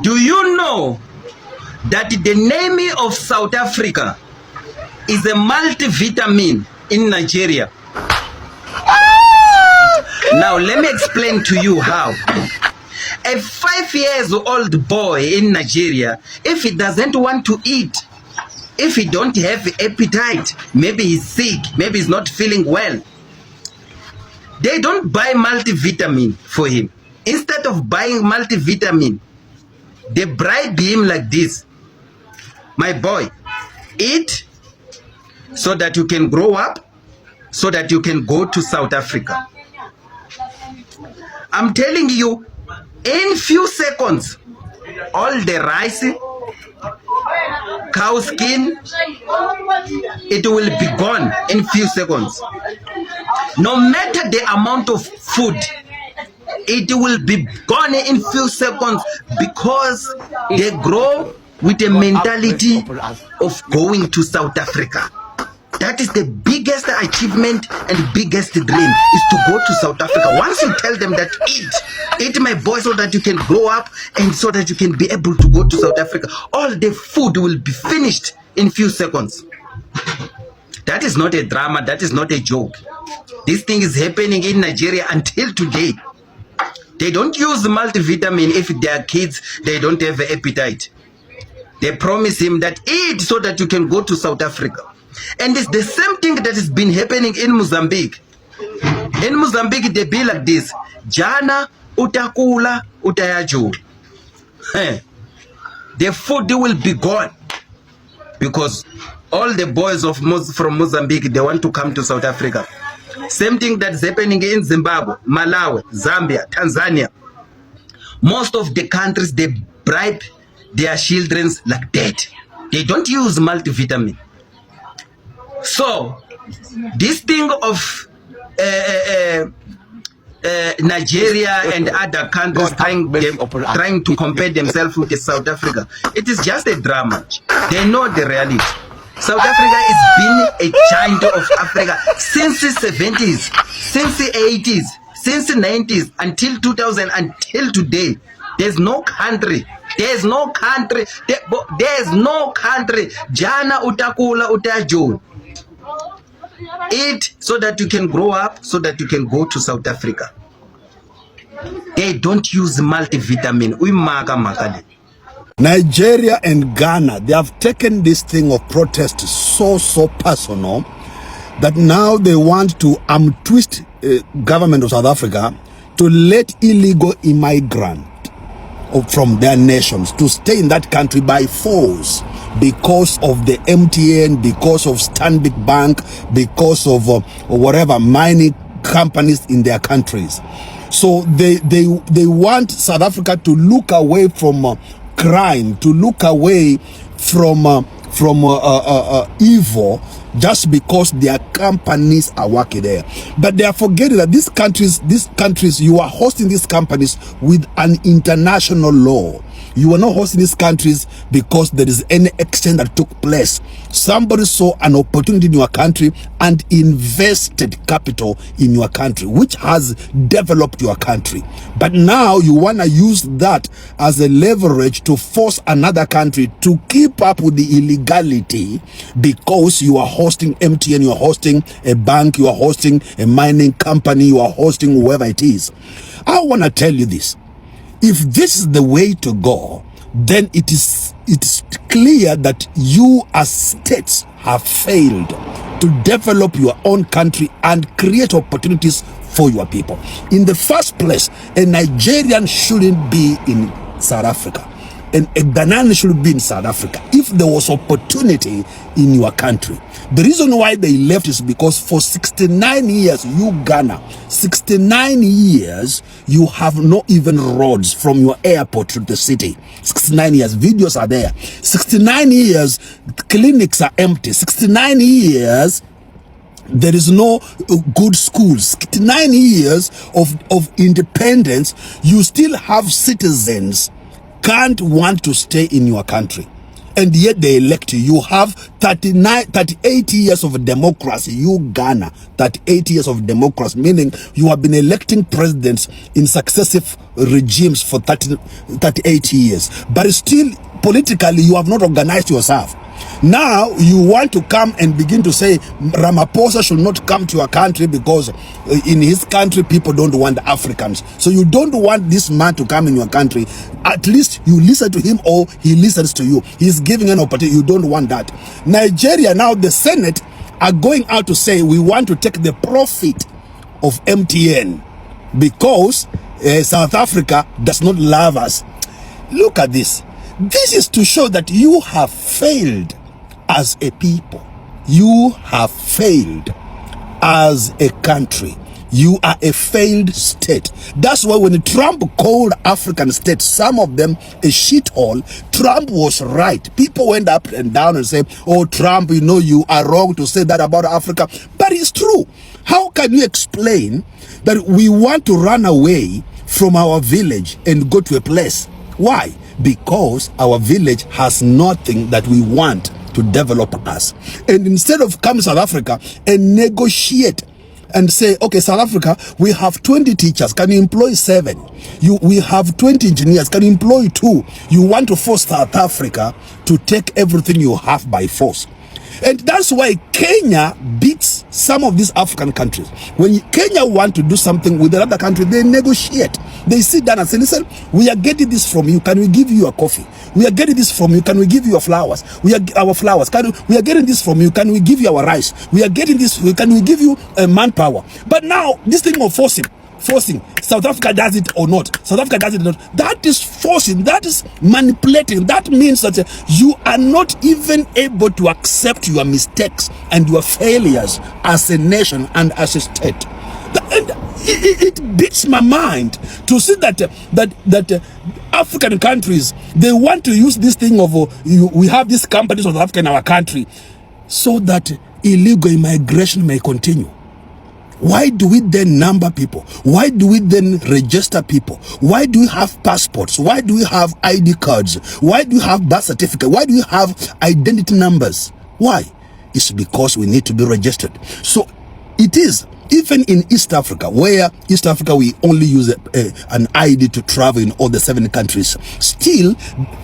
Do you know that the name of South Africa is a multivitamin in Nigeria? Now let me explain to you how. A 5-year-old boy in Nigeria, if he doesn't want to eat, if he don't have appetite, maybe he's sick, maybe he's not feeling well, they don't buy multivitamin for him. Instead of buying multivitamin, they bribe him like this. My boy, eat so that you can grow up, so that you can go to South Africa. I'm telling you, in few seconds, all the rice, cow skin, it will be gone in few seconds. No matter the amount of food, it will be gone in few seconds because they grow with a mentality of going to South Africa. That is the biggest achievement and biggest dream, is to go to South Africa. Once you tell them that eat my boy, so that you can grow up and so that you can be able to go to South Africa, all the food will be finished in few seconds. That is not a drama, that is not a joke. This thing is happening in Nigeria until today. They don't use multivitamin if their kids, they don't have appetite. They promise him that eat so that you can go to South Africa. And it's the same thing that has been happening in Mozambique. In Mozambique, they be like this. Jana utakula utayaju. The food will be gone. Because all the boys from Mozambique, they want to come to South Africa. Same thing that's happening in Zimbabwe, Malawi, Zambia, Tanzania. Most of the countries, they bribe their children like that. They don't use multivitamin. So, this thing of Nigeria and other countries trying to compare themselves with South Africa, it is just a drama. They know the reality. South Africa has been a giant of Africa since the 70s, since the 80s, since the 90s, until 2000, until today. There's no country. There's no country. There's no country. Jana utakula utajo. Eat so that you can grow up, so that you can go to South Africa. They don't use multivitamin. Nigeria and Ghana, they have taken this thing of protest so personal that now they want to twist government of South Africa to let illegal immigrants from their nations to stay in that country by force because of the MTN, because of Stanbic Bank, because of whatever mining companies in their countries. So they want South Africa to look away from crime, to look away from evil, just because their companies are working there. But they are forgetting that these countries, you are hosting these companies with an international law. You are not hosting these countries because there is any exchange that took place. Somebody saw an opportunity in your country and invested capital in your country, which has developed your country. But now you want to use that as a leverage to force another country to keep up with the illegality, because you are hosting MTN, you are hosting a bank, you are hosting a mining company, you are hosting whoever it is. I want to tell you this. If this is the way to go, then it is clear that you as states have failed to develop your own country and create opportunities for your people. In the first place, a Nigerian shouldn't be in South Africa, and a Ghanaian should be in South Africa if there was opportunity in your country. The reason why they left is because for 69 years, you Ghana, 69 years, you have not even roads from your airport to the city. 69 years, videos are there. 69 years, clinics are empty. 69 years, there is no good schools. 69 years of independence, you still have citizens can't want to stay in your country. and yet they elect you. You have 38 years of democracy. You Ghana, 38 years of democracy, meaning you have been electing presidents in successive regimes for 38 years. But still, politically, you have not organized yourself. Now you want to come and begin to say Ramaphosa should not come to your country because in his country people don't want Africans. So you don't want this man to come in your country. At least you listen to him or he listens to you. He's giving an opportunity. You don't want that. Nigeria, now the Senate are going out to say we want to take the profit of MTN because South Africa does not love us. Look at this. This is to show that you have failed as a people. You have failed as a country. You are a failed state. That's why when Trump called African states, some of them a shithole, Trump was right. People went up and down and said, oh, Trump, you know, you are wrong to say that about Africa. But it's true. How can you explain that we want to run away from our village and go to a place? Why? Because our village has nothing that we want to develop us. And instead of coming to South Africa and negotiate and say, okay, South Africa, we have 20 teachers, can you employ 7? We have 20 engineers, can you employ 2? You want to force South Africa to take everything you have by force. And that's why Kenya beats some of these African countries. When Kenya want to do something with another country, they negotiate. They sit down and say, listen, we are getting this from you. Can we give you a coffee? We are getting this from you. Can we give you flowers? We are our flowers. We are getting this from you. Can we give you our rice? We are getting this. Can we give you manpower? But now this thing of forcing South Africa does it or not, South Africa does it or not, that is forcing, that is manipulating. That means that you are not even able to accept your mistakes and your failures as a nation and as a state. And it beats my mind to see that African countries, they want to use this thing of we have these companies of Africa in our country so that illegal immigration may continue. Why do we then number people? Why do we then register people? Why do we have passports? Why do we have ID cards? Why do we have birth certificate? Why do we have identity numbers? Why? It's because we need to be registered. So it is, even in East Africa, where East Africa we only use an ID to travel in all the 7 countries, still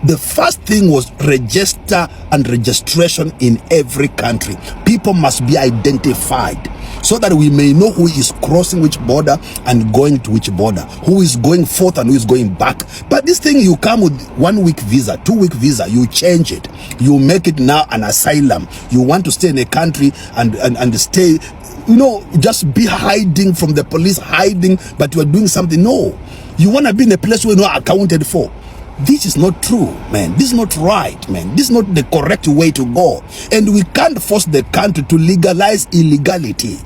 the first thing was register and registration in every country. People must be identified so that we may know who is crossing which border and going to which border, who is going forth and who is going back. But this thing, you come with 1-week visa, 2-week visa, you change it, you make it now an asylum. You want to stay in a country and stay, you know, just be hiding from the police, hiding, but you are doing something. No, you want to be in a place where you're not accounted for. This is not true, man. This is not right, man. This is not the correct way to go. And we can't force the country to legalize illegality.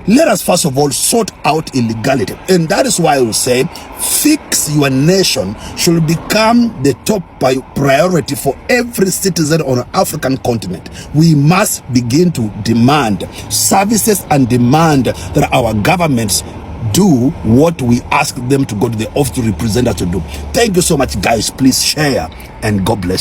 Let us first of all sort out illegality. And that is why I will say, fix your nation should become the top priority for every citizen on the African continent. We must begin to demand services and demand that our governments do what we ask them to go to the office to represent us to do. Thank you so much, guys. Please share and God bless.